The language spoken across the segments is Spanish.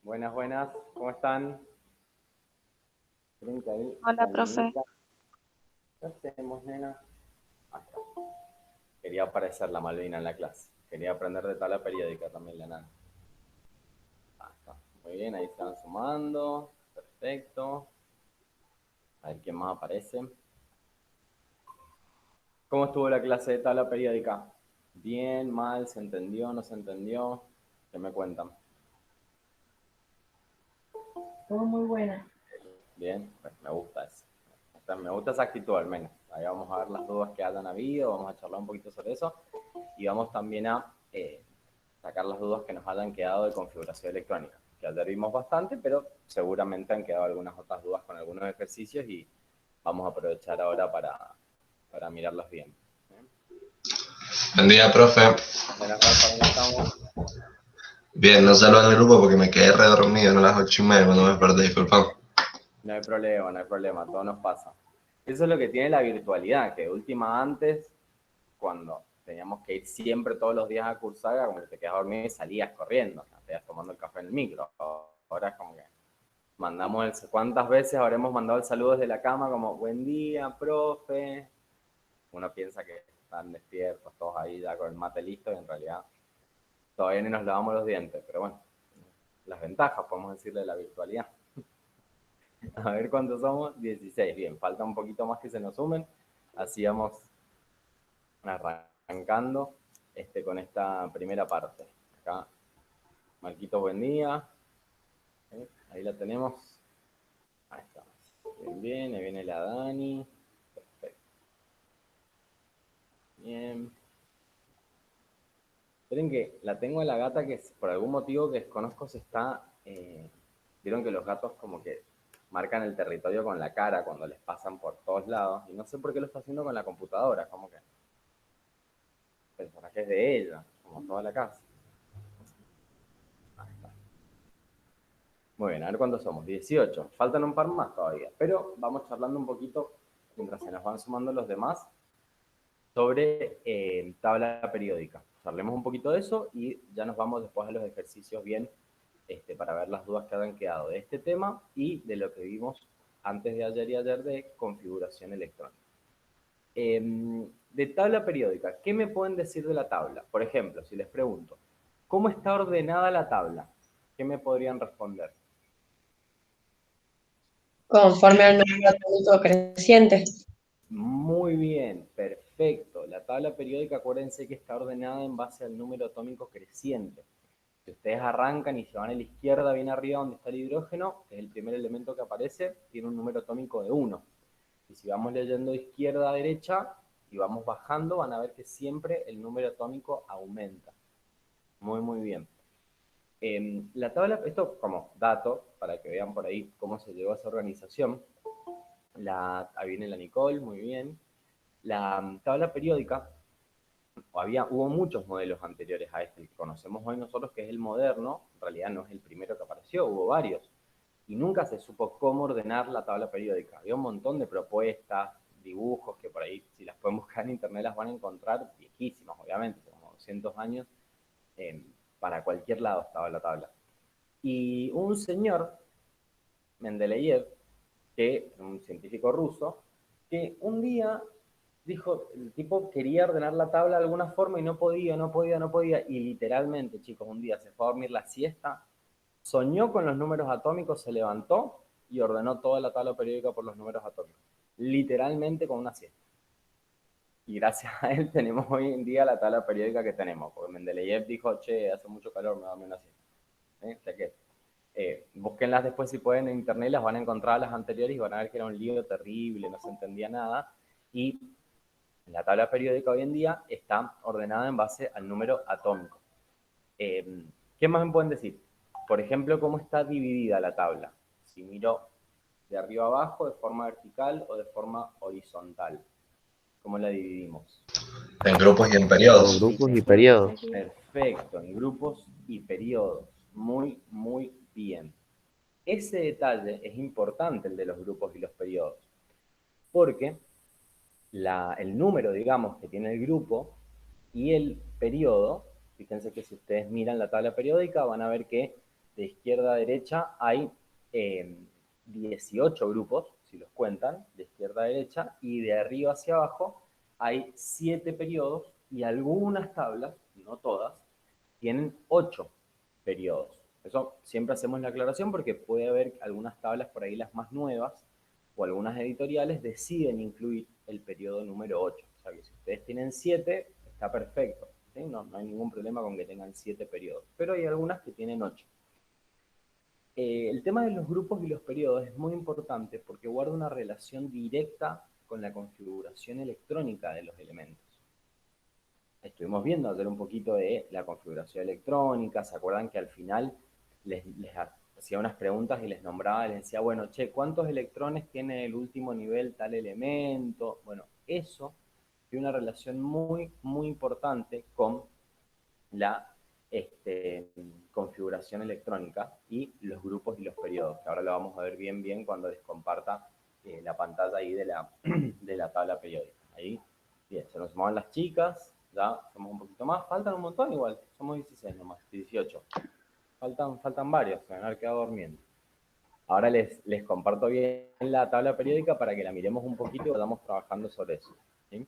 Buenas, buenas, ¿cómo están? Ahí Hola, la profe. niñita. ¿Qué hacemos, nena? Ahí está. Quería aparecer la Malvina en la clase. Quería aprender de tabla periódica también la nana. Ahí está. Muy bien, ahí están sumando. Perfecto. A ver quién más aparece. ¿Cómo estuvo la clase de tabla periódica? Bien, mal, se entendió, no se entendió. ¿Qué me cuentan? Todo muy buena. Bien, pues me gusta eso. Me gusta esa actitud al menos. Ahí vamos a ver las dudas que hayan habido, vamos a charlar un poquito sobre eso y vamos también a sacar las dudas que nos hayan quedado de configuración electrónica, que ayer vimos bastante, pero seguramente han quedado algunas otras dudas con algunos ejercicios y vamos a aprovechar ahora para mirarlos bien. Buen día, profe. Buenas, Rafa, ¿cómo estamos? Bien, no salgo del grupo porque me quedé redormido a las 8:30 cuando me desperté, disculpame. No hay problema, no hay problema, todo nos pasa. Eso es lo que tiene la virtualidad, que de última antes, cuando teníamos que ir siempre todos los días a Cursaga, como que te quedas dormido y salías corriendo, o sea, te ibas tomando el café en el micro. Ahora es como que mandamos ¿cuántas veces habremos mandado el saludo desde la cama como buen día, profe? Uno piensa que están despiertos todos ahí ya con el mate listo y en realidad todavía ni nos lavamos los dientes, pero bueno, las ventajas, podemos decirle, de la virtualidad. A ver cuántos somos, 16, bien, falta un poquito más que se nos sumen, así vamos arrancando con esta primera parte. Acá, Marquitos, buen día, ahí la tenemos, ahí estamos, bien, bien, ahí viene la Dani, perfecto, bien. Esperen que la tengo a la gata que por algún motivo que desconozco se está, vieron que los gatos como que marcan el territorio con la cara cuando les pasan por todos lados y no sé por qué lo está haciendo con la computadora, como que pensará que es de ella, como toda la casa. Ahí está. Muy bien, a ver cuántos somos, 18, faltan un par más todavía, pero vamos charlando un poquito mientras se nos van sumando los demás sobre tabla periódica. Charlemos un poquito de eso y ya nos vamos después a los ejercicios bien para ver las dudas que hayan quedado de este tema y de lo que vimos antes de ayer y ayer de configuración electrónica. De tabla periódica, ¿qué me pueden decir de la tabla? Por ejemplo, si les pregunto, ¿cómo está ordenada la tabla? ¿Qué me podrían responder? Conforme al número atómico creciente. Muy bien, perfecto. La tabla periódica, acuérdense que está ordenada en base al número atómico creciente. Si ustedes arrancan y se van a la izquierda, bien arriba donde está el hidrógeno, que es el primer elemento que aparece, tiene un número atómico de 1. Y si vamos leyendo de izquierda a derecha y vamos bajando, van a ver que siempre el número atómico aumenta. Muy, muy bien. La tabla, esto como dato, para que vean por ahí cómo se llegó a esa organización. Ahí viene la Nicole, muy bien. La tabla periódica, hubo muchos modelos anteriores a este, el que conocemos hoy nosotros, que es el moderno, en realidad no es el primero que apareció, hubo varios. Y nunca se supo cómo ordenar la tabla periódica. Había un montón de propuestas, dibujos, que por ahí, si las pueden buscar en internet, las van a encontrar viejísimas, obviamente, como 200 años, para cualquier lado estaba la tabla. Y un señor, Mendeleev, que un científico ruso, que un día dijo, el tipo quería ordenar la tabla de alguna forma y no podía, no podía, no podía, y literalmente, chicos, un día se fue a dormir la siesta, soñó con los números atómicos, se levantó y ordenó toda la tabla periódica por los números atómicos, literalmente con una siesta. Y gracias a él tenemos hoy en día la tabla periódica que tenemos, porque Mendeleev dijo, che, hace mucho calor, me voy a dormir una siesta. O sea que búsquenlas después si pueden en internet, las van a encontrar las anteriores y van a ver que era un lío terrible, no se entendía nada. Y la tabla periódica hoy en día está ordenada en base al número atómico. ¿Qué más me pueden decir? Por ejemplo, ¿cómo está dividida la tabla? Si miro de arriba abajo, de forma vertical o de forma horizontal. ¿Cómo la dividimos? En grupos y en En periodos. grupos y periodos. Perfecto, en grupos y periodos. Muy, muy bien. Ese detalle es importante, el de los grupos y los periodos, porque el número, digamos, que tiene el grupo y el periodo, fíjense que si ustedes miran la tabla periódica van a ver que de izquierda a derecha hay 18 grupos, si los cuentan, de izquierda a derecha, y de arriba hacia abajo hay 7 periodos y algunas tablas, no todas, tienen 8 periodos. Eso siempre hacemos la aclaración porque puede haber algunas tablas por ahí, las más nuevas, o algunas editoriales deciden incluir el periodo número 8. O sea que si ustedes tienen 7, está perfecto. ¿Sí? No hay ningún problema con que tengan 7 periodos. Pero hay algunas que tienen 8. El tema de los grupos y los periodos es muy importante porque guarda una relación directa con la configuración electrónica de los elementos. Estuvimos viendo ayer un poquito de la configuración electrónica. ¿Se acuerdan que al final les hacía unas preguntas y les nombraba, les decía, bueno, che, ¿cuántos electrones tiene el último nivel tal elemento? Bueno, eso tiene una relación muy, muy importante con la configuración electrónica y los grupos y los periodos, que ahora lo vamos a ver bien cuando les comparta la pantalla ahí de la tabla periódica. Ahí, bien, se nos sumaban las chicas, ya somos un poquito más, faltan un montón igual, somos 16 nomás, 18. Faltan varios, se van a haber quedado durmiendo. Ahora les comparto bien la tabla periódica para que la miremos un poquito y vayamos trabajando sobre eso. ¿Sí?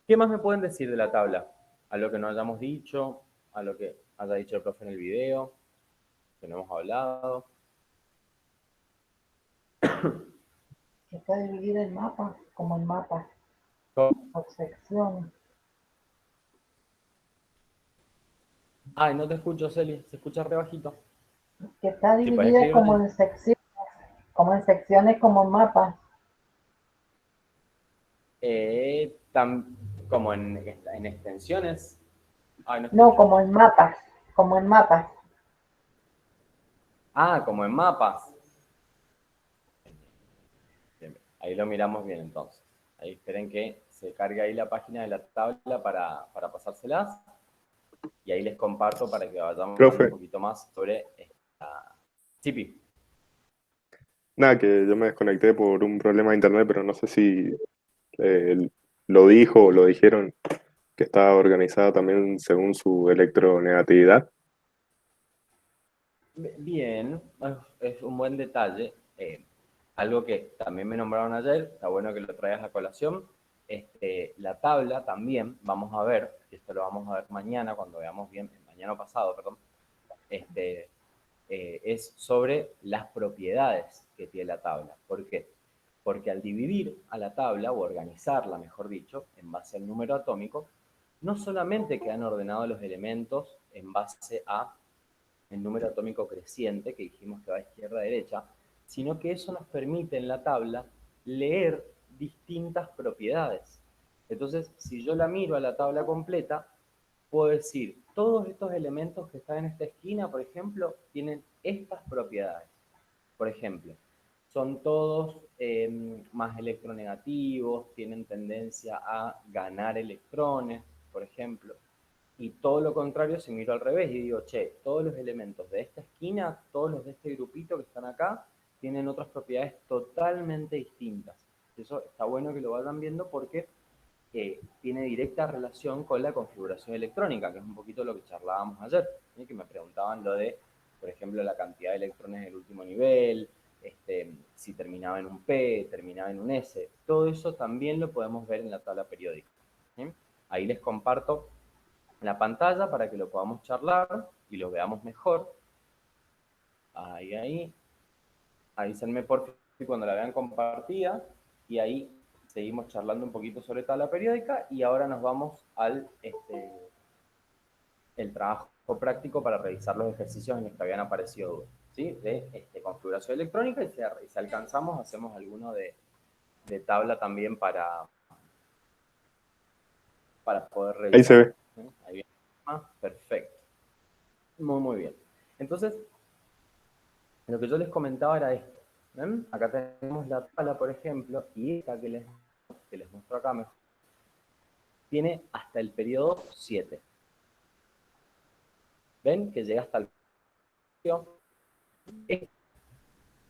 ¿Qué más me pueden decir de la tabla? A lo que no hayamos dicho, a lo que haya dicho el profe en el video, que no hemos hablado. Está dividida en mapas, como en mapas, por secciones. Ay, no te escucho, Celi, se escucha re bajito. Que está Si puedes dividida escribirlo. como en secciones, como en mapas. Como en extensiones. Ay, no No, escucho. como en mapas, como en mapas. Ah, como en mapas. Bien, ahí lo miramos bien entonces. Ahí esperen que se cargue ahí la página de la tabla para pasárselas. Y ahí les comparto para que vayamos viendo un poquito más sobre esta. Chipi. Nada, que yo me desconecté por un problema de internet, pero no sé si lo dijo o lo dijeron, que estaba organizada también según su electronegatividad. Bien, es un buen detalle. Algo que también me nombraron ayer, está bueno que lo traigas a colación. La tabla también, vamos a ver, y esto lo vamos a ver mañana, cuando veamos bien, mañana pasado, perdón, es sobre las propiedades que tiene la tabla. ¿Por qué? Porque al dividir a la tabla, o organizarla, mejor dicho, en base al número atómico, no solamente quedan ordenados los elementos en base a el número atómico creciente, que dijimos que va de izquierda a derecha, sino que eso nos permite en la tabla leer distintas propiedades. Entonces, si yo la miro a la tabla completa, puedo decir, todos estos elementos que están en esta esquina, por ejemplo, tienen estas propiedades. Por ejemplo, son todos más electronegativos, tienen tendencia a ganar electrones, por ejemplo. Y todo lo contrario, si miro al revés y digo, che, todos los elementos de esta esquina, todos los de este grupito que están acá, tienen otras propiedades totalmente distintas. Eso está bueno que lo vayan viendo porque tiene directa relación con la configuración electrónica, que es un poquito lo que charlábamos ayer, ¿sí? Que me preguntaban lo de, por ejemplo, la cantidad de electrones del último nivel, si terminaba en un P, terminaba en un S. Todo eso también lo podemos ver en la tabla periódica. ¿Sí? Ahí les comparto la pantalla para que lo podamos charlar y lo veamos mejor. Ahí. Avísenme por si cuando la vean compartida y ahí seguimos charlando un poquito sobre tabla periódica y ahora nos vamos al el trabajo práctico para revisar los ejercicios en los que habían aparecido dudas, ¿sí? De configuración electrónica y si alcanzamos hacemos alguno de tabla también para poder revisar. Ahí se ve. ¿Sí? Ahí viene. Perfecto. Muy bien. Entonces, lo que yo les comentaba era esto. ¿Ven? Acá tenemos la tabla, por ejemplo, y esta que les muestro acá mejor, tiene hasta el periodo 7. ¿Ven? Que llega hasta el periodo. El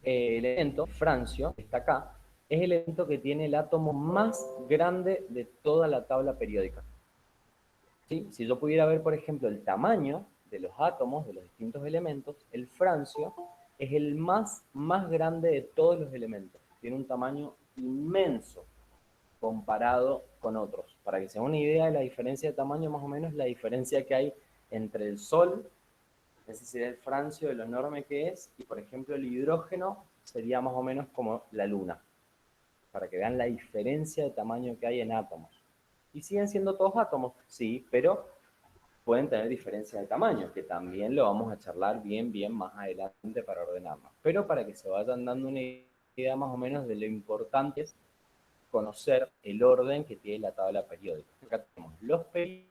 elemento, francio, que está acá, es el elemento que tiene el átomo más grande de toda la tabla periódica. ¿Sí? Si yo pudiera ver, por ejemplo, el tamaño de los átomos, de los distintos elementos, el francio es el más grande de todos los elementos. Tiene un tamaño inmenso comparado con otros. Para que se den una idea de la diferencia de tamaño, más o menos la diferencia que hay entre el Sol, es decir, el francio de lo enorme que es, y por ejemplo el hidrógeno sería más o menos como la Luna, para que vean la diferencia de tamaño que hay en átomos. ¿Y siguen siendo todos átomos? Sí, pero pueden tener diferencia de tamaño, que también lo vamos a charlar bien más adelante para ordenarnos. Pero para que se vayan dando una idea más o menos de lo importante es conocer el orden que tiene la tabla periódica. Acá tenemos los periodos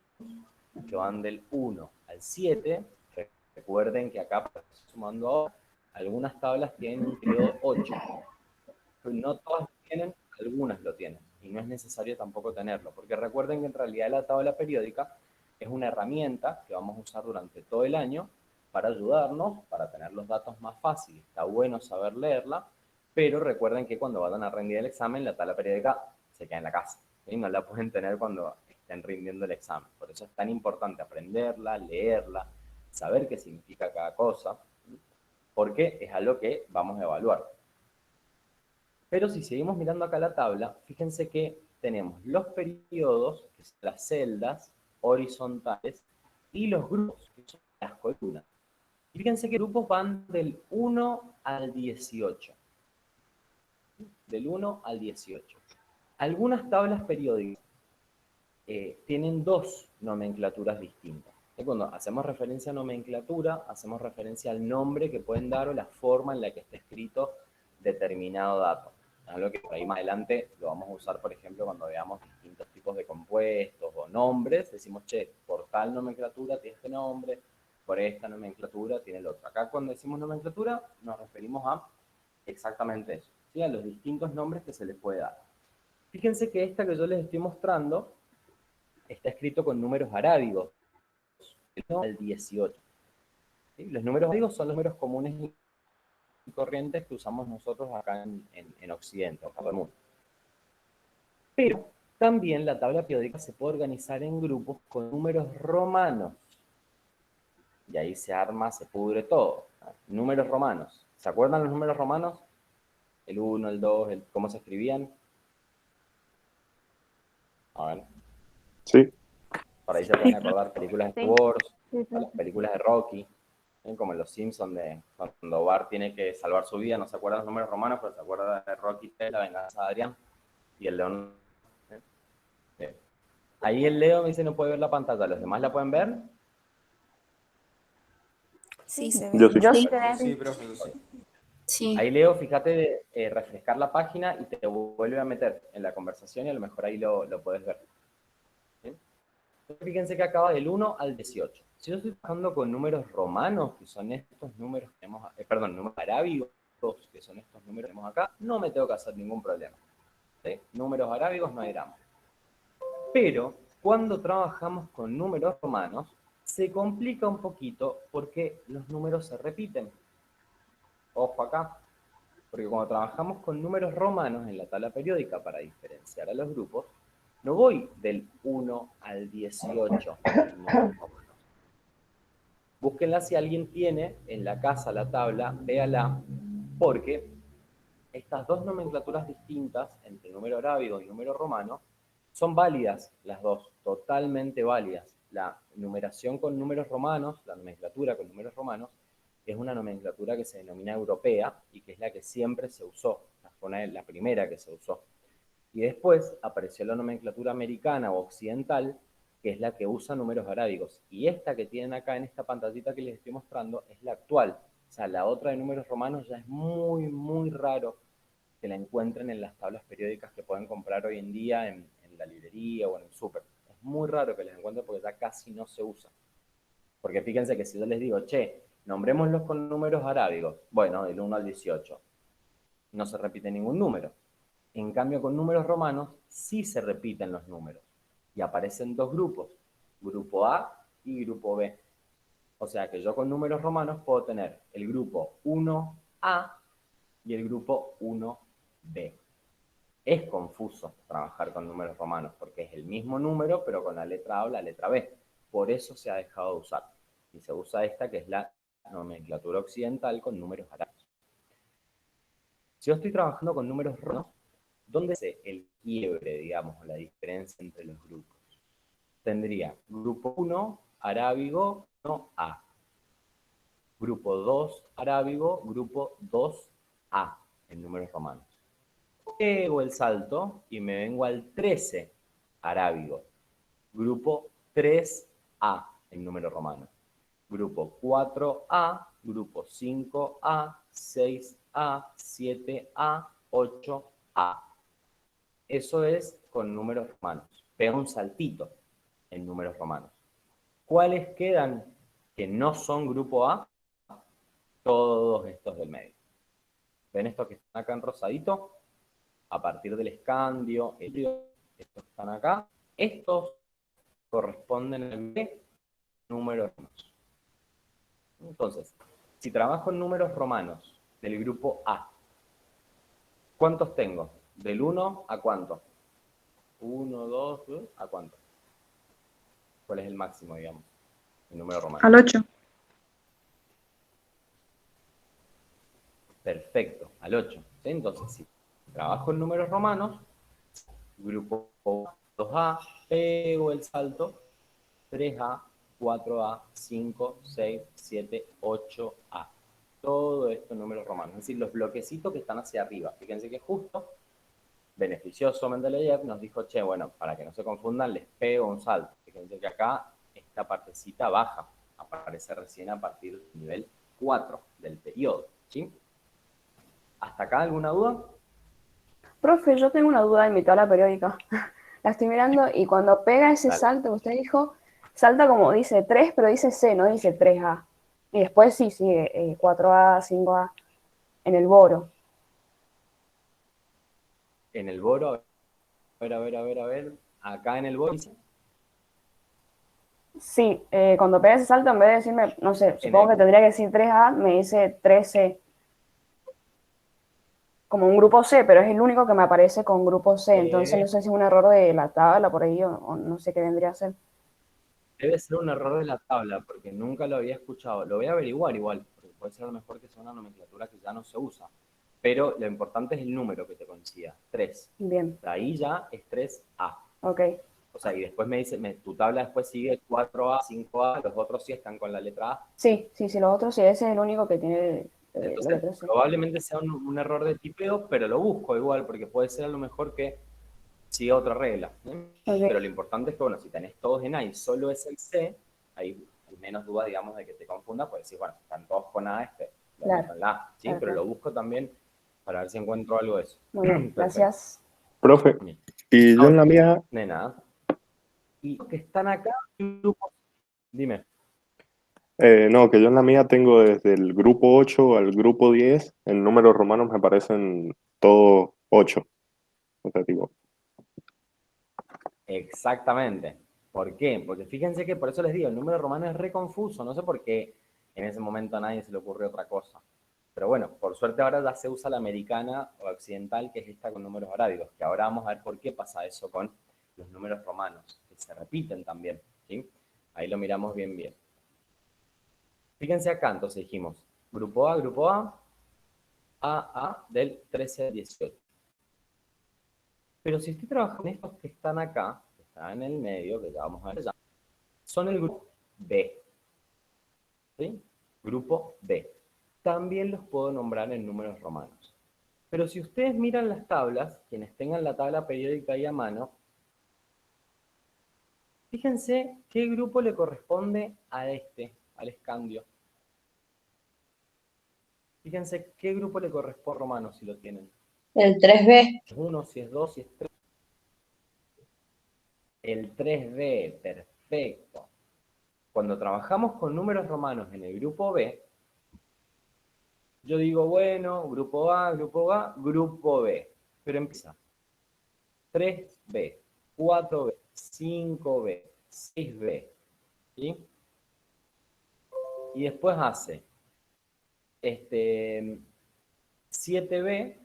que van del 1 al 7. Recuerden que acá, sumando ahora, algunas tablas tienen un periodo 8. No todas lo tienen, algunas lo tienen. Y no es necesario tampoco tenerlo, porque recuerden que en realidad la tabla periódica es una herramienta que vamos a usar durante todo el año para ayudarnos, para tener los datos más fáciles. Está bueno saber leerla, pero recuerden que cuando vayan a rendir el examen, la tabla periódica se queda en la casa. ¿Sí? No la pueden tener cuando estén rindiendo el examen. Por eso es tan importante aprenderla, leerla, saber qué significa cada cosa, porque es algo que vamos a evaluar. Pero si seguimos mirando acá la tabla, fíjense que tenemos los periodos, que son las celdas horizontales, y los grupos, que son las columnas. Y fíjense que grupos van del 1 al 18. Del 1 al 18. Algunas tablas periódicas tienen dos nomenclaturas distintas. Cuando hacemos referencia a nomenclatura, hacemos referencia al nombre que pueden dar o la forma en la que está escrito determinado dato. Algo que por ahí más adelante lo vamos a usar, por ejemplo, cuando veamos distintos tipos de compuestos o nombres. Decimos, che, por tal nomenclatura tiene este nombre, por esta nomenclatura tiene el otro. Acá cuando decimos nomenclatura nos referimos a exactamente eso, ¿sí? A los distintos nombres que se les puede dar. Fíjense que esta que yo les estoy mostrando está escrito con números arábigos, del 1 al 18. ¿Sí? Los números arábigos son los números comunes y corrientes que usamos nosotros acá en Occidente, acá en el mundo. Pero también la tabla periódica se puede organizar en grupos con números romanos. Y ahí se arma, se pudre todo. Números romanos. ¿Se acuerdan los números romanos? El 1, el 2, ¿cómo se escribían? A ver. Sí. Por ahí se pueden acordar películas de Star Wars, Sí. las películas de Rocky, como en Los Simpsons, de cuando Bart tiene que salvar su vida. No se acuerdan los números romanos, pero se acuerda de Rocky 3, La venganza de Adrián, y el león. Ahí el Leo me dice no puede ver la pantalla. ¿Los demás la pueden ver? Sí, se Yo ve. sí. Sí. Sí, profe, sí. Sí. Ahí Leo, fíjate de refrescar la página y te vuelve a meter en la conversación y a lo mejor ahí lo puedes ver. ¿Sí? Fíjense que acaba del 1 al 18. Si yo estoy trabajando con números romanos, que son estos números que tenemos, números arábigos, que son estos números que tenemos acá, no me tengo que hacer ningún problema. ¿Sí? Números arábigos no hay drama. Pero cuando trabajamos con números romanos, se complica un poquito porque los números se repiten. Ojo acá, porque cuando trabajamos con números romanos en la tabla periódica para diferenciar a los grupos, no voy del 1 al 18. Búsquenla si alguien tiene en la casa la tabla, véala, porque estas dos nomenclaturas distintas entre número arábigo y número romano son válidas las dos, totalmente válidas. La numeración con números romanos, la nomenclatura con números romanos, es una nomenclatura que se denomina europea y que es la que siempre se usó, fue la primera que se usó. Y después apareció la nomenclatura americana o occidental, que es la que usa números arábigos. Y esta que tienen acá en esta pantallita que les estoy mostrando es la actual. O sea, la otra de números romanos ya es muy raro que la encuentren en las tablas periódicas que pueden comprar hoy en día en la librería o en el súper. Es muy raro que las encuentren porque ya casi no se usa. Porque fíjense que si yo les digo, che, nombrémoslos con números arábigos, bueno, del 1 al 18, no se repite ningún número. En cambio, con números romanos sí se repiten los números y aparecen dos grupos, grupo A y grupo B. O sea que yo con números romanos puedo tener el grupo 1A y el grupo 1B. Es confuso trabajar con números romanos porque es el mismo número pero con la letra A o la letra B. Por eso se ha dejado de usar. Y se usa esta que es la nomenclatura occidental con números árabes. Si yo estoy trabajando con números romanos, ¿dónde se el quiebre, digamos, la diferencia entre los grupos? Tendría grupo 1, arábigo, 1A. Grupo 2, arábigo, grupo 2A, en números romanos. Pego el salto y me vengo al 13, arábigo. Grupo 3A, en números romanos. Grupo 4A, grupo 5A, 6A, 7A, 8A. Eso es con números romanos. Pega un saltito en números romanos. ¿Cuáles quedan que no son grupo A? Todos estos del medio. ¿Ven estos que están acá en rosadito? A partir del escandio, estos que están acá, estos corresponden al B, números romanos. Entonces, si trabajo en números romanos del grupo A, ¿cuántos tengo? ¿Del 1 a cuánto? 1, 2, ¿a cuánto? ¿Cuál es el máximo, digamos? El número romano. Al 8. Perfecto, al 8. ¿Sí? Entonces, si trabajo en números romanos, grupo 2A, pego el salto, 3A, 4A, 5, 6, 7, 8A. Todo esto en números romanos. Es decir, los bloquecitos que están hacia arriba. Fíjense que justo, beneficioso Mendeleev nos dijo, che, bueno, para que no se confundan, les pego un salto. Fíjense que acá esta partecita baja. Aparece recién a partir del nivel 4 del periodo. ¿Sí? ¿Hasta acá alguna duda? Profe, yo tengo una duda en mi tabla periódica. La estoy mirando y cuando pega ese Dale. salto que usted dijo, salta como dice 3, pero dice C, no dice 3A. Y después sí sigue 4A, 5A en el boro. En el boro, a ver. Acá en el boro. Sí, cuando pega ese salto, en vez de decirme, no sé, supongo que tendría que decir 3A, me dice 3C. Como un grupo C, pero es el único que me aparece con grupo C. Entonces no sé si es un error de la tabla por ahí o no sé qué vendría a ser. Debe ser un error de la tabla, porque nunca lo había escuchado. Lo voy a averiguar igual, porque puede ser a lo mejor que sea una nomenclatura que ya no se usa. Pero lo importante es el número que te coincida, 3. Bien. De ahí ya es 3A. Ok. O sea, y después me dice, tu tabla después sigue 4A, 5A, los otros sí están con la letra A. Sí, los otros sí, ese es el único que tiene Entonces, la letra C. probablemente sea un error de tipeo, pero lo busco igual, porque puede ser a lo mejor que siga otra regla. Okay. Pero lo importante es que, bueno, si tenés todos en A y solo es el C, ahí hay menos duda, digamos, de que te confunda, pues decís, bueno, están todos con A, claro. con la A, ¿sí? Claro, pero lo busco también para ver si encuentro algo de eso. Muy bien, gracias. Profe, y yo en la mía... Nena, y los que están acá, dime. No, que yo en la mía tengo desde el grupo 8 al grupo 10, en números romanos me parecen todos 8. O sea, tipo... Exactamente. ¿Por qué? Porque fíjense que por eso les digo, el número romano es re confuso. No sé por qué en ese momento a nadie se le ocurrió otra cosa. Pero bueno, por suerte ahora ya se usa la americana o occidental, que es esta con números arábigos. Que ahora vamos a ver por qué pasa eso con los números romanos, que se repiten también. ¿Sí? Ahí lo miramos bien, bien. Fíjense acá, entonces dijimos, grupo A, del 13 al 18. Pero si estoy trabajando en estos que están acá, que están en el medio, que ya vamos a ver ya, son el grupo B. ¿Sí? Grupo B. También los puedo nombrar en números romanos. Pero si ustedes miran las tablas, quienes tengan la tabla periódica ahí a mano, fíjense qué grupo le corresponde a este, al escandio. Fíjense qué grupo le corresponde a romano si lo tienen. El 3B. Si es 1, si es 2, si es 3. El 3B, perfecto. Cuando trabajamos con números romanos en el grupo B, yo digo, bueno, grupo A, grupo B. Pero empieza 3B, 4B, 5B, 6B. ¿Sí? Y después hace 7B,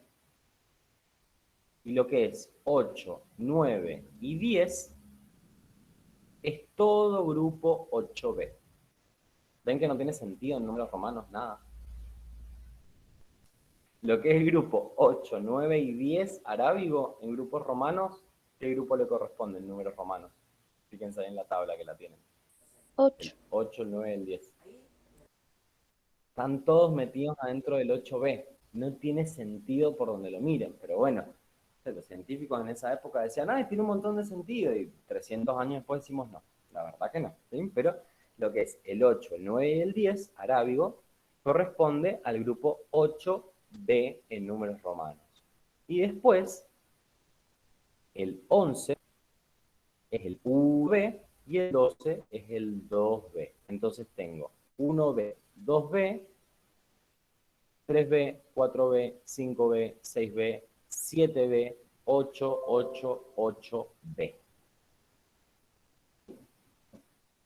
Y lo que es 8, 9 y 10 es todo grupo 8B. ¿Ven que no tiene sentido en números romanos? Nada. Lo que es el grupo 8, 9 y 10 arábigo en grupos romanos, ¿qué grupo le corresponde en números romanos? Fíjense ahí en la tabla que la tienen. 8. El 8, el 9 y el 10. Están todos metidos adentro del 8B. No tiene sentido por donde lo miren, pero bueno, los científicos en esa época decían, ay, tiene un montón de sentido, y 300 años después decimos no, la verdad que no, ¿sí? Pero lo que es el 8, el 9 y el 10, arábigo, corresponde al grupo 8B en números romanos. Y después, el 11 es el UB y el 12 es el 2B. Entonces tengo 1B, 2B, 3B, 4B, 5B, 6B, 7B, 8, 8, 8B.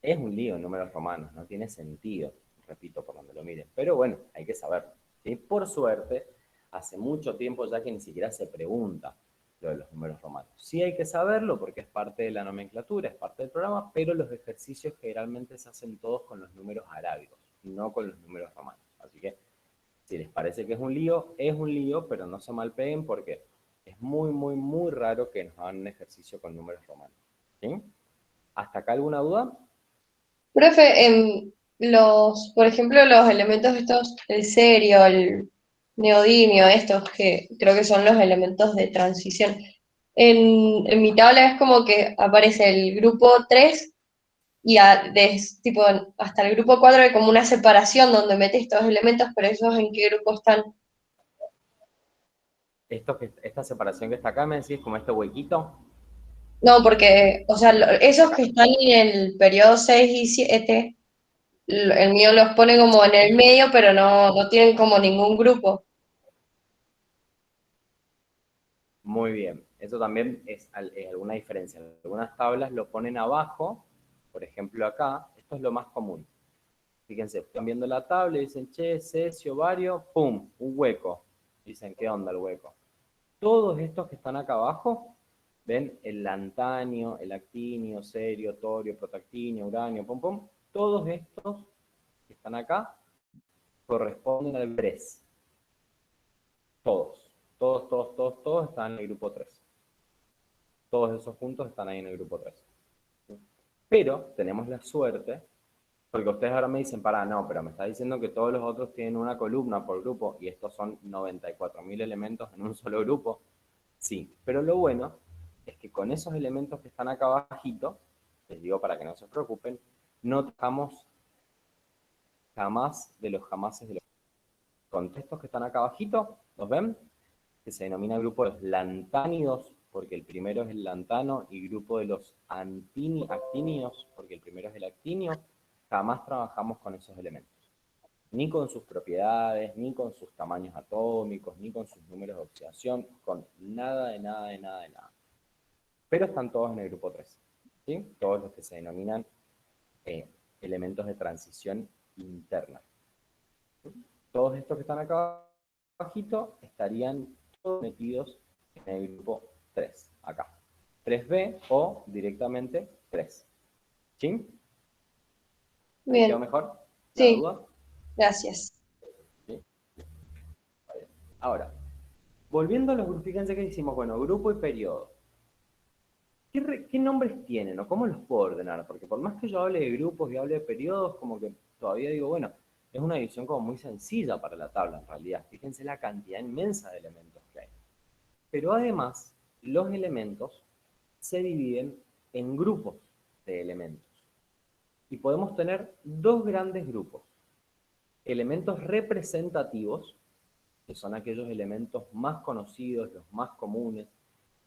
Es un lío en números romanos, no tiene sentido, repito, por donde lo miren. Pero bueno, hay que saberlo, ¿sí? Por suerte, hace mucho tiempo ya que ni siquiera se pregunta lo de los números romanos. Sí hay que saberlo porque es parte de la nomenclatura, es parte del programa, pero los ejercicios generalmente se hacen todos con los números arábigos, no con los números romanos. Así que si les parece que es un lío, pero no se malpeguen porque es muy, muy, muy raro que nos hagan un ejercicio con números romanos. ¿Sí? ¿Hasta acá alguna duda? Profe, por ejemplo, los elementos estos, el cerio, el neodimio, estos que creo que son los elementos de transición. En mi tabla es como que aparece el grupo 3 y tipo, hasta el grupo 4 hay como una separación donde mete estos elementos, pero esos en qué grupo están. Esta separación que está acá, me decís, como este huequito. No, porque, o sea, esos que están en el periodo 6 y 7, el mío los pone como en el medio, pero no tienen como ningún grupo. Muy bien. Eso también es alguna diferencia. Algunas tablas lo ponen abajo, por ejemplo acá, esto es lo más común. Fíjense, están viendo la tabla y dicen, che, cesio, vario, pum, un hueco. Dicen, ¿qué onda el hueco? Todos estos que están acá abajo, ven el lantanio, el actinio, cerio, torio, protactinio, uranio, pum, pum, todos estos que están acá corresponden al BRES. Todos están en el grupo 3. Todos esos puntos están ahí en el grupo 3. Pero tenemos la suerte, porque ustedes ahora me dicen, para, no, pero me está diciendo que todos los otros tienen una columna por grupo y estos son 94.000 elementos en un solo grupo. Sí, pero lo bueno es que con esos elementos que están acá abajito, les digo para que no se preocupen, no tocamos jamás de los jamases de los contextos que están acá abajito, ¿los ven? Que se denomina grupo de los lantánidos, porque el primero es el lantano, y grupo de los actinios, porque el primero es el actinio. Jamás trabajamos con esos elementos. Ni con sus propiedades, ni con sus tamaños atómicos, ni con sus números de oxidación, con nada de nada de nada de nada. Pero están todos en el grupo 3, ¿sí? Todos los que se denominan elementos de transición interna. Todos estos que están acá abajito estarían todos metidos en el grupo 3, acá. 3B o directamente 3. ¿Sí? ¿Me quedó Bien, mejor la sí, duda? gracias. ¿Sí? Ahora, volviendo a los grupos, fíjense que decimos, bueno, grupo y periodo. ¿Qué nombres tienen o cómo los puedo ordenar? Porque por más que yo hable de grupos y hable de periodos, como que todavía digo, bueno, es una división como muy sencilla para la tabla en realidad. Fíjense la cantidad inmensa de elementos que hay. Pero además, los elementos se dividen en grupos de elementos. Y podemos tener dos grandes grupos. Elementos representativos, que son aquellos elementos más conocidos, los más comunes,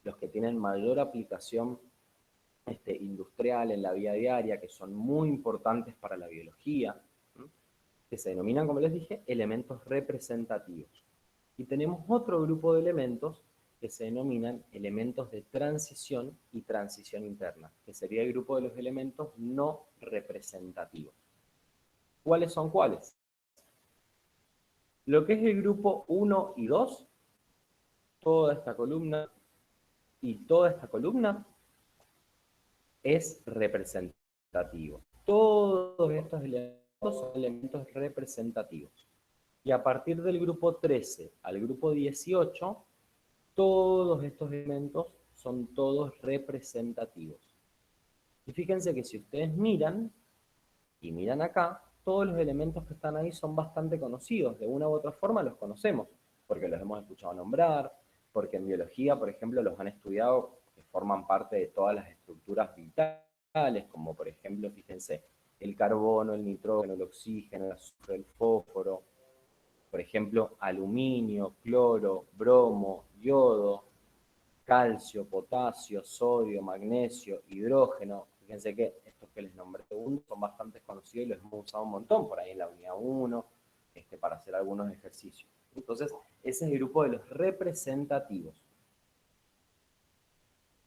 los que tienen mayor aplicación industrial en la vida diaria, que son muy importantes para la biología, ¿sí? Que se denominan, como les dije, elementos representativos. Y tenemos otro grupo de elementos que se denominan elementos de transición y transición interna, que sería el grupo de los elementos no representativos. ¿Cuáles son cuáles? Lo que es el grupo 1 y 2, toda esta columna y toda esta columna es representativo. Todos estos elementos son elementos representativos. Y a partir del grupo 13 al grupo 18, todos estos elementos son todos representativos. Y fíjense que si ustedes miran, y miran acá, todos los elementos que están ahí son bastante conocidos. De una u otra forma los conocemos, porque los hemos escuchado nombrar, porque en biología, por ejemplo, los han estudiado, que forman parte de todas las estructuras vitales, como por ejemplo, fíjense, el carbono, el nitrógeno, el oxígeno, el azufre, el fósforo, por ejemplo, aluminio, cloro, bromo, yodo, calcio, potasio, sodio, magnesio, hidrógeno. Fíjense que estos que les nombré segundos son bastante conocidos y los hemos usado un montón por ahí en la unidad 1, para hacer algunos ejercicios. Entonces, ese es el grupo de los representativos.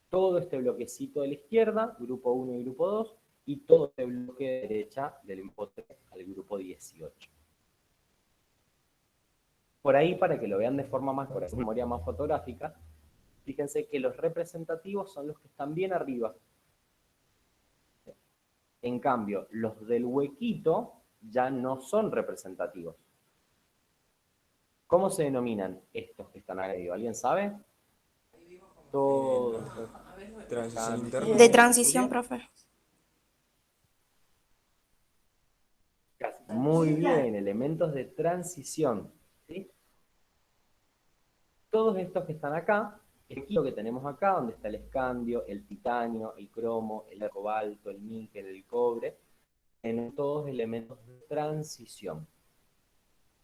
Todo este bloquecito de la izquierda, grupo 1 y grupo 2, y todo este bloque de derecha del grupo 3 al grupo 18. Por ahí, para que lo vean de forma más, por memoria más fotográfica, fíjense que los representativos son los que están bien arriba. En cambio, los del huequito ya no son representativos. ¿Cómo se denominan estos que están arriba? ¿Alguien sabe? Todos. Transición interna. De transición, profe. Muy bien, elementos de transición. ¿Sí? Todos estos que están acá, lo que tenemos acá, donde está el escandio, el titanio, el cromo, el cobalto, el níquel, el cobre, son todos elementos de transición.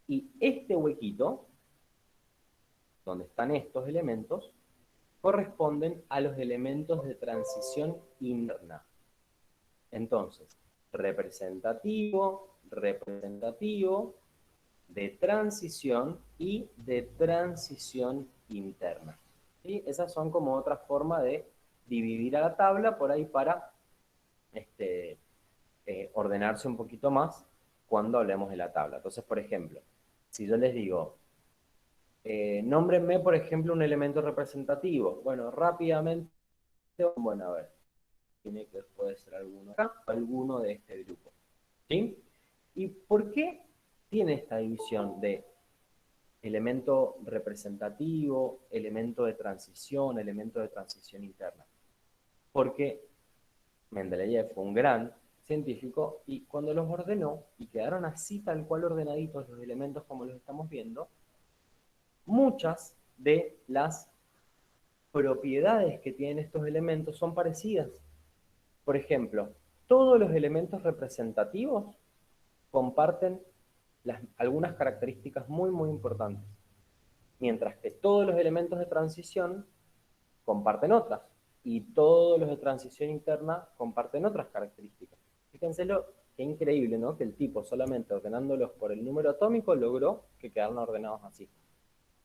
Y este huequito, donde están estos elementos, corresponden a los elementos de transición interna. Entonces, representativo, de transición y de transición interna. ¿Sí? Esas son como otra forma de dividir a la tabla por ahí para ordenarse un poquito más cuando hablemos de la tabla. Entonces, por ejemplo, si yo les digo, nómbrenme, por ejemplo, un elemento representativo. Bueno, rápidamente, bueno, a ver, tiene que puede ser alguno acá, alguno de este grupo. ¿Sí? ¿Y por qué tiene esta división de elemento representativo, elemento de transición interna? Porque Mendeleev fue un gran científico y cuando los ordenó y quedaron así tal cual ordenaditos los elementos como los estamos viendo, muchas de las propiedades que tienen estos elementos son parecidas. Por ejemplo, todos los elementos representativos comparten algunas características muy, muy importantes, mientras que todos los elementos de transición comparten otras, y todos los de transición interna comparten otras características. Fíjense qué increíble, ¿no? Que el tipo, solamente ordenándolos por el número atómico, logró que quedaran ordenados así.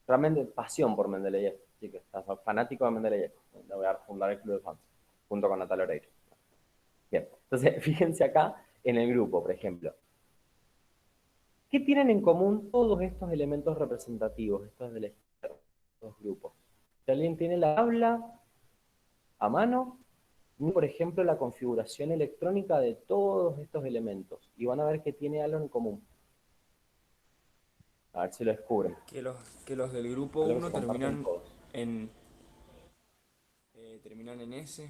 Realmente pasión por Mendeleev, chicos, fanático de Mendeleev. Le voy a fundar el club de fans, junto con Natalia Oreiro. Bien, entonces fíjense acá en el grupo, por ejemplo. ¿Qué tienen en común todos estos elementos representativos, estos de la izquierda, estos grupos? Si alguien tiene la tabla a mano, por ejemplo, la configuración electrónica de todos estos elementos, y van a ver que tiene algo en común. A ver si lo descubren. Que los del grupo 1 terminan en S.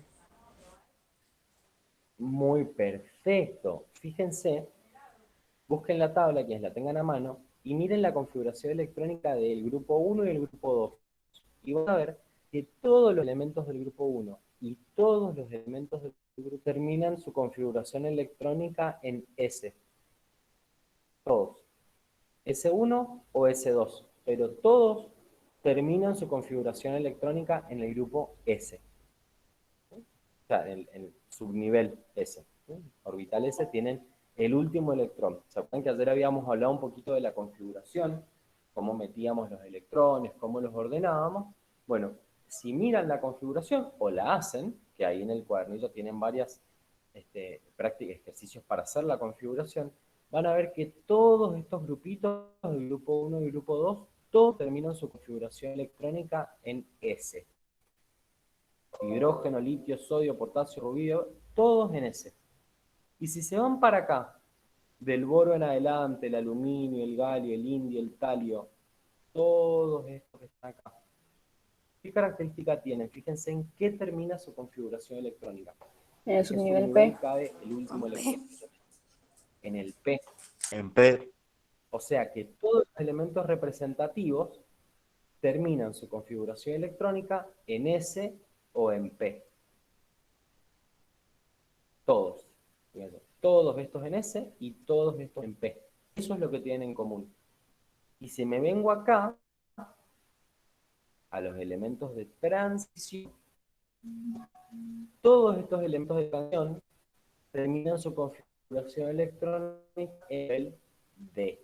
Muy perfecto. Fíjense, busquen la tabla, quienes la tengan a mano, y miren la configuración electrónica del grupo 1 y el grupo 2. Y van a ver que todos los elementos del grupo 1 y todos los elementos del grupo terminan su configuración electrónica en S. Todos. S1 o S2, pero todos terminan su configuración electrónica en el grupo S. O sea, en el subnivel S. Orbital S tienen el último electrón. ¿Se acuerdan que ayer habíamos hablado un poquito de la configuración? Cómo metíamos los electrones, cómo los ordenábamos. Bueno, si miran la configuración o la hacen, que ahí en el cuadernillo tienen varias prácticas, ejercicios para hacer la configuración, van a ver que todos estos grupitos, el grupo 1 y el grupo 2, todos terminan su configuración electrónica en S. hidrógeno, litio, sodio, potasio, rubio, todos en S. Y si se van para acá, del boro en adelante, el aluminio, el galio, el indio, el talio, todos estos que están acá, ¿qué característica tienen? Fíjense en qué termina su configuración electrónica. En el ¿En qué subnivel subnivel P. cae el último electrón? En el P. En P. O sea que todos los elementos representativos terminan su configuración electrónica en S o en P. Todos. Fíjense, todos estos en S y todos estos en P. Eso es lo que tienen en común. Y si me vengo acá, a los elementos de transición, todos estos elementos de transición terminan su configuración electrónica en el D.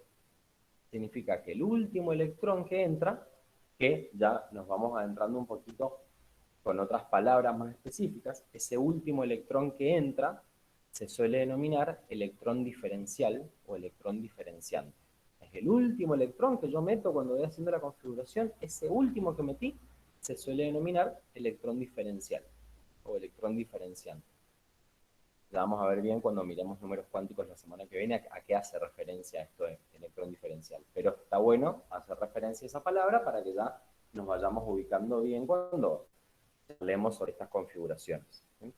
Significa que el último electrón que entra, que ya nos vamos adentrando un poquito con otras palabras más específicas, ese último electrón que entra se suele denominar electrón diferencial o electrón diferenciante. Es el último electrón que yo meto cuando voy haciendo la configuración, ese último que metí se suele denominar electrón diferencial o electrón diferenciante. Ya vamos a ver bien cuando miremos números cuánticos la semana que viene a qué hace referencia esto de electrón diferencial. Pero está bueno hacer referencia a esa palabra para que ya nos vayamos ubicando bien cuando hablemos sobre estas configuraciones. ¿Sí?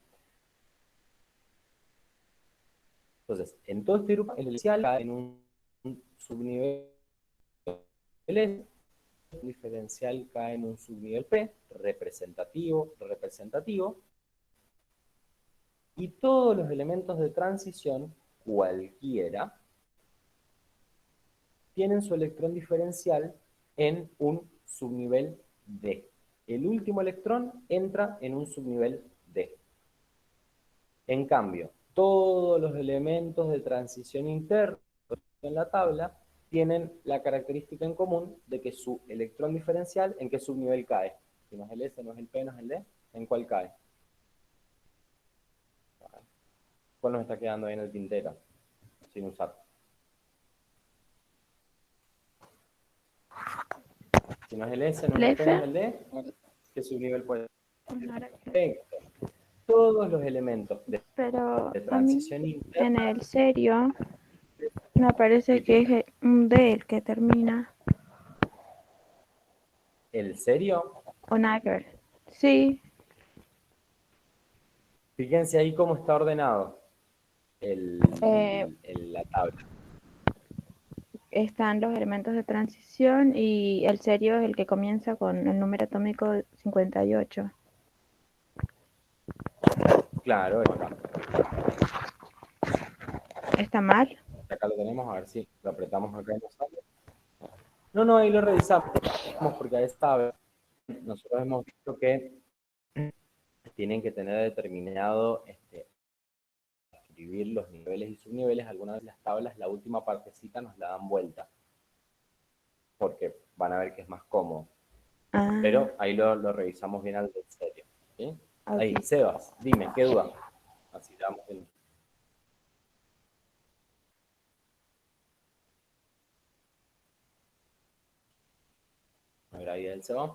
Entonces, en todo este grupo, el inicial cae en un subnivel L, el diferencial cae en un subnivel P, representativo, representativo, y todos los elementos de transición, cualquiera, tienen su electrón diferencial en un subnivel D. El último electrón entra en un subnivel D. En cambio, todos los elementos de transición interna en la tabla tienen la característica en común de que su electrón diferencial, ¿en qué subnivel cae? Si no es el S, no es el P, no es el D, ¿en cuál cae? ¿Cuál nos está quedando ahí en el tintero? Sin usar. Si no es el S, no es el P, no es el D, ¿qué subnivel puede ser? Perfecto. Todos los elementos Pero de a mí transición en interna. el serio me parece que es un D el que termina. ¿El serio? O Nagel. Sí, Fíjense ahí cómo está ordenado la tabla. están los elementos de transición y el serio es el que comienza con el número atómico 58. Claro, está. ¿Está mal? Acá lo tenemos, a ver si lo apretamos acá y nos sale. No, ahí lo revisamos porque a esta vez nosotros hemos visto que tienen que tener determinado escribir los niveles y subniveles. Algunas de las tablas, la última partecita nos la dan vuelta, porque van a ver que es más cómodo. Ah, Pero ahí lo revisamos bien al del serio. ¿Sí? ok. Ahí, Sebas, dime, ¿qué duda? Así damos el... A ver, ahí el Sebas.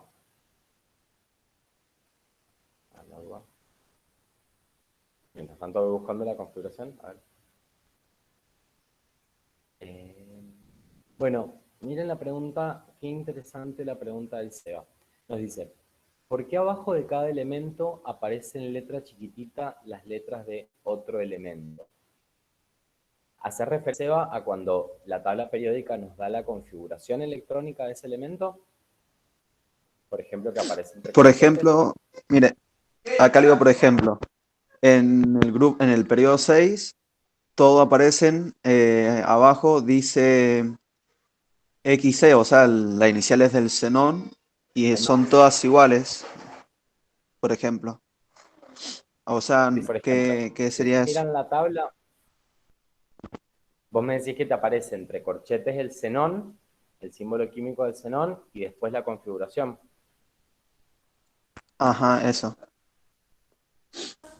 La duda. Mientras tanto voy buscando la configuración. A ver. Bueno, miren la pregunta, qué interesante la pregunta del Seba. Nos dice, ¿por qué abajo de cada elemento aparecen en letra chiquitita las letras de otro elemento? ¿Hace referencia, Seba, a cuando la tabla periódica nos da la configuración electrónica de ese elemento? Por ejemplo, que aparece entre Por corchetes. ejemplo, mire, acá le digo, por ejemplo, en el grupo, en el periodo 6, todo aparecen, abajo dice XC, o sea, la inicial es del xenón, y son todas iguales, por ejemplo. O sea, Sí, por ejemplo, ¿qué si sería ustedes eso? miran la tabla, vos me decís que te aparece entre corchetes el xenón, el símbolo químico del xenón, y después la configuración. Ajá, eso.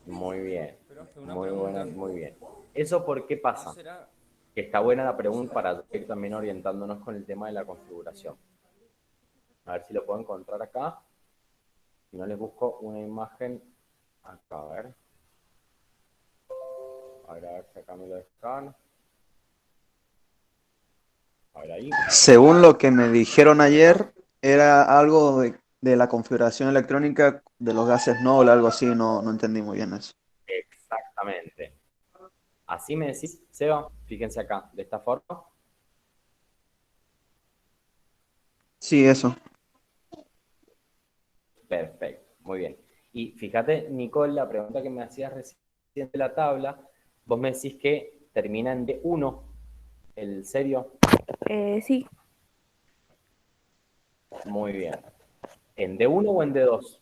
Muy bien, Una muy pregunta. buena, muy bien. ¿Eso por qué ¿No pasa? será, Que está buena la pregunta para ir también orientándonos con el tema de la configuración. A ver si lo puedo encontrar acá. Si no, les busco una imagen acá, a ver. A ver si acá me lo descargan. A ver ahí. Según lo que me dijeron ayer, era algo de la configuración electrónica de los gases Noble, algo así, no entendí muy bien eso. Exactamente. Así me decís, Seba, fíjense acá, de esta forma. Sí, eso. Perfecto, muy bien. Y fíjate, Nicole, la pregunta que me hacías recién de la tabla, vos me decís que termina en D1, ¿el serio? Sí, Muy bien. ¿En D1 o en D2?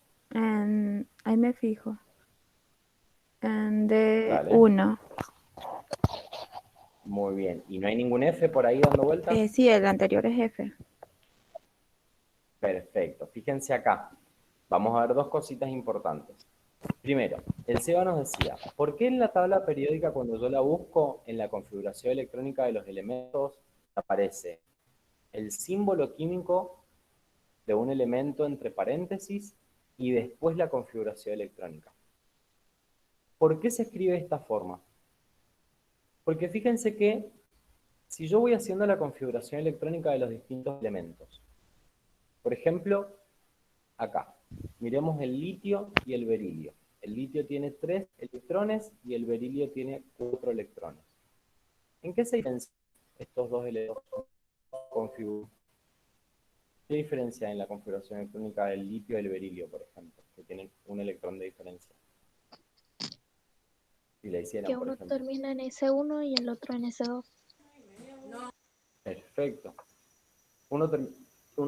ahí me fijo. En Dale. D1. Muy bien. ¿Y no hay ningún F por ahí dando vueltas? Sí, el anterior es F. Perfecto. Fíjense acá. Vamos a ver dos cositas importantes. Primero, el Seba nos decía, ¿por qué en la tabla periódica cuando yo la busco en la configuración electrónica de los elementos aparece el símbolo químico de un elemento entre paréntesis y después la configuración electrónica? ¿Por qué se escribe de esta forma? Porque fíjense que si yo voy haciendo la configuración electrónica de los distintos elementos, por ejemplo, acá, miremos el litio y el berilio. El litio tiene 3 electrones y el berilio tiene 4 electrones. ¿En qué se diferencian estos dos elementos? ¿Qué diferencia hay en la configuración electrónica del litio y el berilio, por ejemplo, que tienen un electrón de diferencia? Si la hicieran, Que por uno ejemplo. termina en S1 y el otro en S2. Perfecto. Uno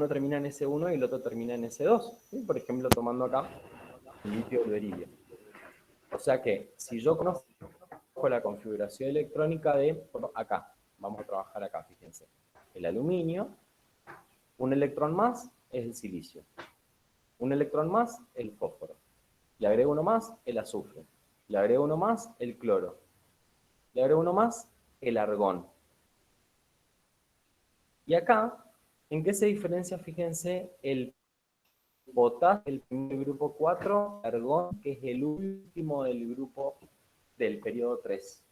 termina en S1 y el otro termina en S2. ¿Sí? Por ejemplo, tomando acá el litio y el berilio. O sea que, si yo conozco la configuración electrónica de acá, vamos a trabajar acá, fíjense. El aluminio, un electrón más es el silicio. Un electrón más, el fósforo. Le agrego uno más, el azufre. Le agrego uno más, el cloro. Le agrego uno más, el argón. Y acá, ¿en qué se diferencia? Fíjense, el potasio, el primer grupo 4, argón, que es el último del grupo del periodo 3.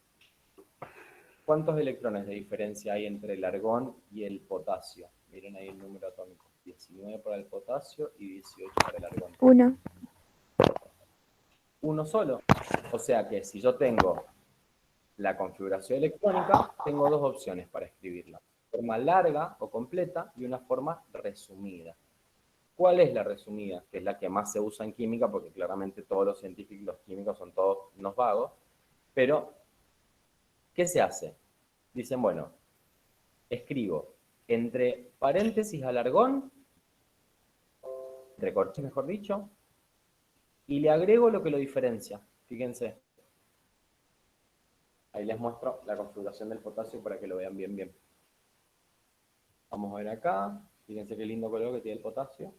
¿Cuántos electrones de diferencia hay entre el argón y el potasio? Miren ahí el número atómico. 19 para el potasio y 18 para el argón. 1. Uno solo. O sea que si yo tengo la configuración electrónica, tengo dos opciones para escribirla. Forma larga o completa y una forma resumida. ¿Cuál es la resumida? Que es la que más se usa en química, porque claramente todos los científicos y los químicos son todos unos vagos. Pero, ¿qué se hace? Dicen, bueno, escribo entre paréntesis al argón, entre corchetes mejor dicho, y le agrego lo que lo diferencia. Fíjense. Ahí les muestro la configuración del potasio para que lo vean bien, bien. Vamos a ver acá. Fíjense qué lindo color que tiene el potasio.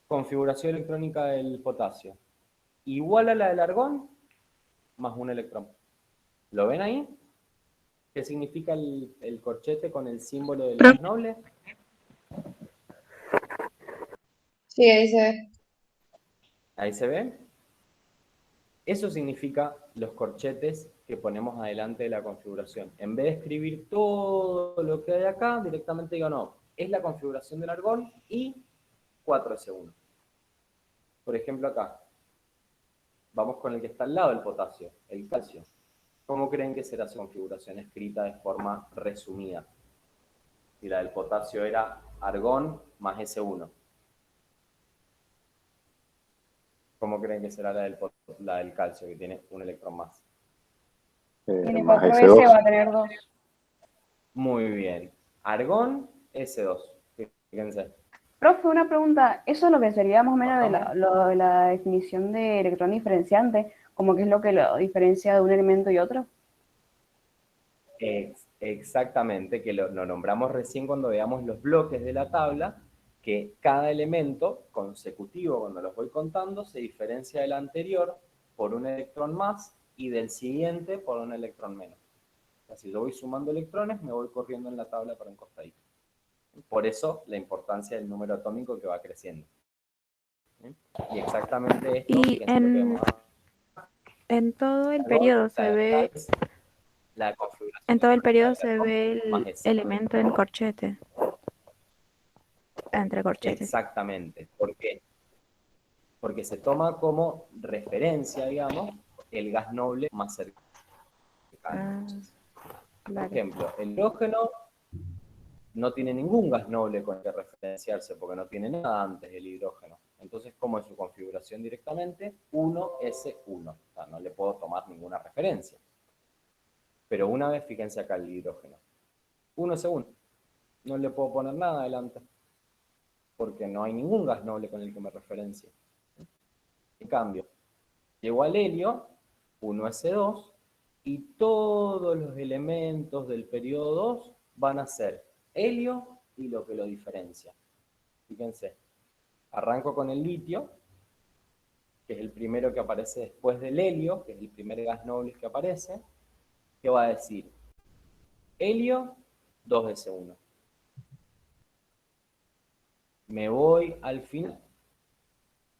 Configuración electrónica del potasio. Igual a la del argón, más un electrón. ¿Lo ven ahí? ¿Qué significa el corchete con el símbolo del gas noble? Sí, ahí se ve. Ahí se ve. Eso significa los corchetes que ponemos adelante de la configuración. En vez de escribir todo lo que hay acá, directamente digo, no, es la configuración del argón y 4S1. Por ejemplo, acá. Vamos con el que está al lado del potasio, el calcio. ¿Cómo creen que será su configuración escrita de forma resumida? Si la del potasio era argón más S1. ¿Cómo creen que será la del calcio, que tiene un electrón más? Tiene Más 4S, S2. va a tener 2. Muy bien. Argón, S2. Fíjense. Profe, una pregunta. ¿Eso es lo que sería más o menos de Bajamos. la definición de electrón diferenciante? ¿Como que es lo que lo diferencia de un elemento y otro? Exactamente, que lo nombramos recién cuando veamos los bloques de la tabla, que cada elemento consecutivo, cuando los voy contando, se diferencia del anterior por un electrón más y del siguiente por un electrón menos. O sea, si yo voy sumando electrones, me voy corriendo en la tabla para un costadito. Por eso la importancia del número atómico que va creciendo. ¿sí? Y exactamente esto, Y fíjense lo que vemos en todo el acá, periodo se ve, es la configuración en todo el electrónica periodo del se argón ve más el ese. elemento en corchete, entre corchetes. Exactamente. ¿Por qué? Porque se toma como referencia, digamos, el gas noble más cercano. Ah, Por vale. ejemplo, el hidrógeno no tiene ningún gas noble con el que referenciarse porque no tiene nada antes del hidrógeno. Entonces, ¿cómo es su configuración directamente? 1s1. O sea, no le puedo tomar ninguna referencia. Pero una vez, fíjense acá el hidrógeno. 1s1. No le puedo poner nada adelante porque no hay ningún gas noble con el que me referencie. En cambio, llego al helio, 1s2, y todos los elementos del periodo 2 van a ser helio y lo que lo diferencia. Fíjense, arranco con el litio, que es el primero que aparece después del helio, que es el primer gas noble que aparece, que va a decir helio 2s1. Me voy al final,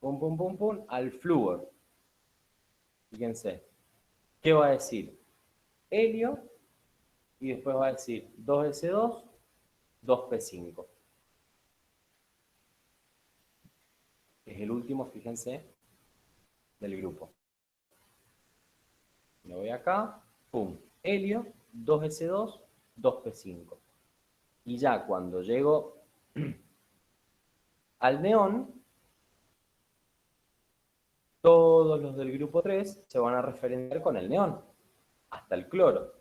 pum, pum, pum, pum, al flúor. Fíjense, ¿qué va a decir? Helio, y después va a decir 2s2, 2p5. Es el último, fíjense, del grupo. Me voy acá, pum, helio, 2s2, 2p5. Y ya cuando llego al neón, todos los del grupo 3 se van a referenciar con el neón, hasta el cloro.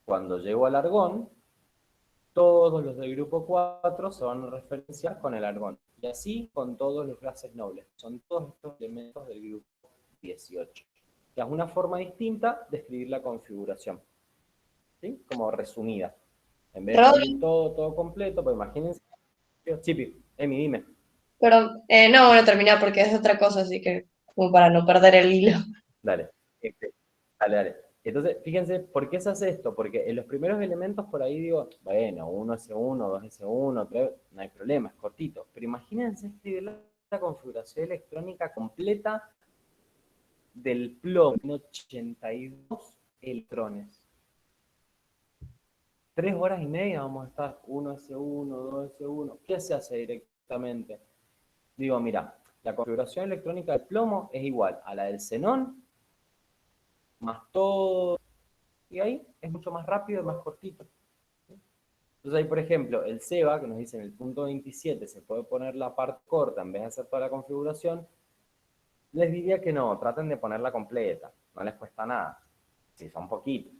Cuando llego al argón, todos los del grupo 4 se van a referenciar con el argón. Y así con todos los gases nobles. Son todos estos elementos del grupo 18. Que es una forma distinta de escribir la configuración. ¿Sí? Como resumida. En vez de escribir todo completo, pues imagínense. Chipi, Emi, dime. Perdón, no, bueno, terminar porque es otra cosa, así que como para no perder el hilo. Dale. Dale. Entonces, fíjense, ¿por qué se hace esto? Porque en los primeros elementos por ahí digo, bueno, 1s1, 2s1, 3, no hay problema, es cortito. Pero imagínense escribir la configuración electrónica completa del plomo en 82 electrones. 3 horas y media vamos a estar 1s1, 2s1. ¿Qué se hace directamente? Digo, mira, la configuración electrónica del plomo es igual a la del xenón, más todo, y ahí es mucho más rápido y más cortito. Entonces ahí, por ejemplo, el SEBA, que nos dice en el punto 27, se puede poner la parte corta en vez de hacer toda la configuración, les diría que no, traten de ponerla completa, no les cuesta nada, si son poquitos.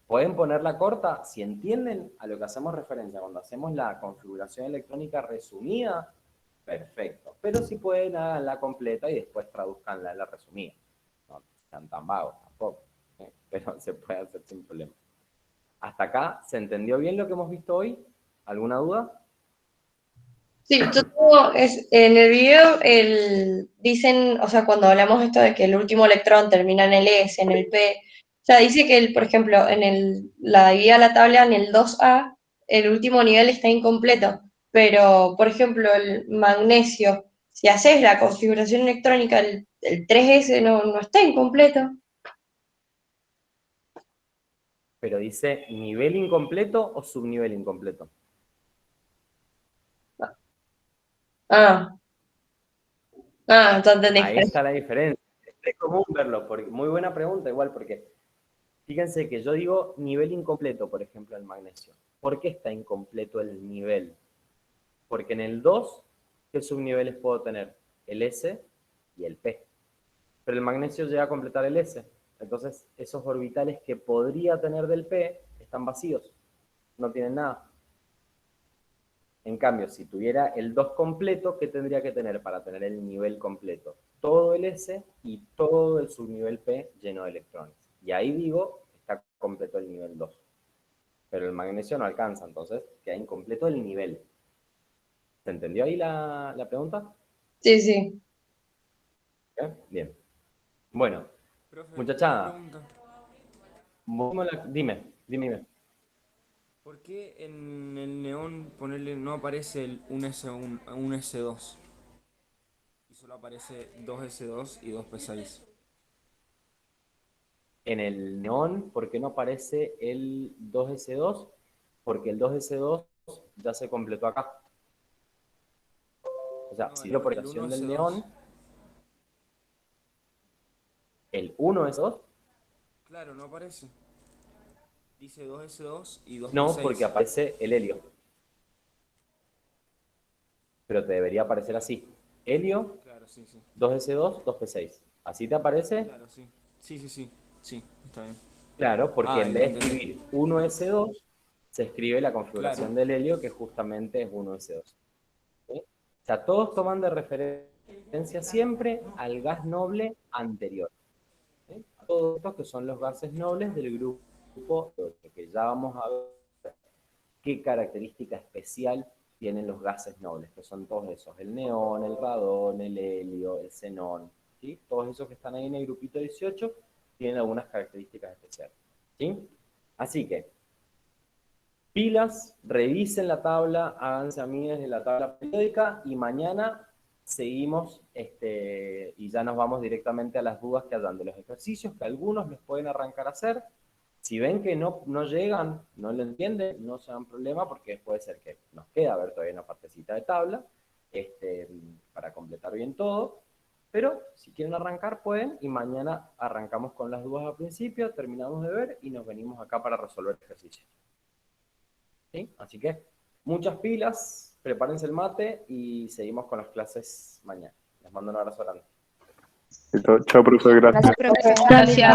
Pueden ponerla corta si entienden a lo que hacemos referencia. Cuando hacemos la configuración electrónica resumida, perfecto. Pero si pueden, haganla completa y después traduzcanla en la resumida. No sean tan vagos tampoco, pero se puede hacer sin problema. ¿Hasta acá se entendió bien lo que hemos visto hoy? ¿Alguna duda? Sí, en el video dicen, o sea, cuando hablamos esto de que el último electrón termina en el S, en el P, o sea, dice que, por ejemplo, la dividida de la tabla en el 2A, el último nivel está incompleto, pero, por ejemplo, el magnesio, si haces la configuración electrónica, el 3S no está incompleto. Pero dice nivel incompleto o subnivel incompleto. Entonces Ahí está la diferencia. Es común verlo, muy buena pregunta igual, porque fíjense que yo digo nivel incompleto, por ejemplo, el magnesio. ¿Por qué está incompleto el nivel? Porque en el 2, ¿qué subniveles puedo tener? El S y el P. Pero el magnesio llega a completar el S. Entonces, esos orbitales que podría tener del P están vacíos. No tienen nada. En cambio, si tuviera el 2 completo, ¿qué tendría que tener para tener el nivel completo? Todo el S y todo el subnivel P lleno de electrones. Y ahí digo, está completo el nivel 2. Pero el magnesio no alcanza, entonces queda incompleto el nivel. ¿Se entendió ahí la pregunta? Sí, sí. Bien. Bueno, Profe, muchachada, una pregunta. dime. ¿Por qué en el neón ponerle no aparece el 1S1, 1S2? solo aparece 2S2 y 2P6? En el neón, ¿por qué no aparece el 2S2? Porque el 2S2 ya se completó acá. O sea, No, si la el operación del 1S2. neón, el 1S2, Claro, no aparece. Dice 2S2 y 2P6. no, porque aparece el helio. Pero te debería aparecer así. Helio, Claro, sí, sí. 2S2, 2P6. ¿Así te aparece? Claro, sí. Sí, sí, sí. Sí, está bien. Claro, porque Ah, en vez de escribir 1S2, se escribe la configuración Claro. del helio, que justamente es 1S2. ¿Sí? O sea, todos toman de referencia siempre al gas noble anterior. ¿Sí? Todos estos que son los gases nobles del grupo 8, que ya vamos a ver qué característica especial tienen los gases nobles, que son todos esos, el neón, el radón, el helio, el xenón, ¿sí? Todos esos que están ahí en el grupito 18 tienen algunas características especiales, ¿sí? Así que, pilas, revisen la tabla, háganse amigas de la tabla periódica y mañana seguimos y ya nos vamos directamente a las dudas que hayan de los ejercicios, que algunos los pueden arrancar a hacer. Si ven que no llegan, no lo entienden, no se dan problema porque puede ser que nos queda ver todavía una partecita de tabla para completar bien todo. Pero si quieren arrancar, pueden, y mañana arrancamos con las dudas al principio, terminamos de ver y nos venimos acá para resolver el ejercicio. ¿Sí? Así que muchas pilas, prepárense el mate y seguimos con las clases mañana. Les mando un abrazo grande. Chao, profesor, gracias. Gracias, profe. Gracias.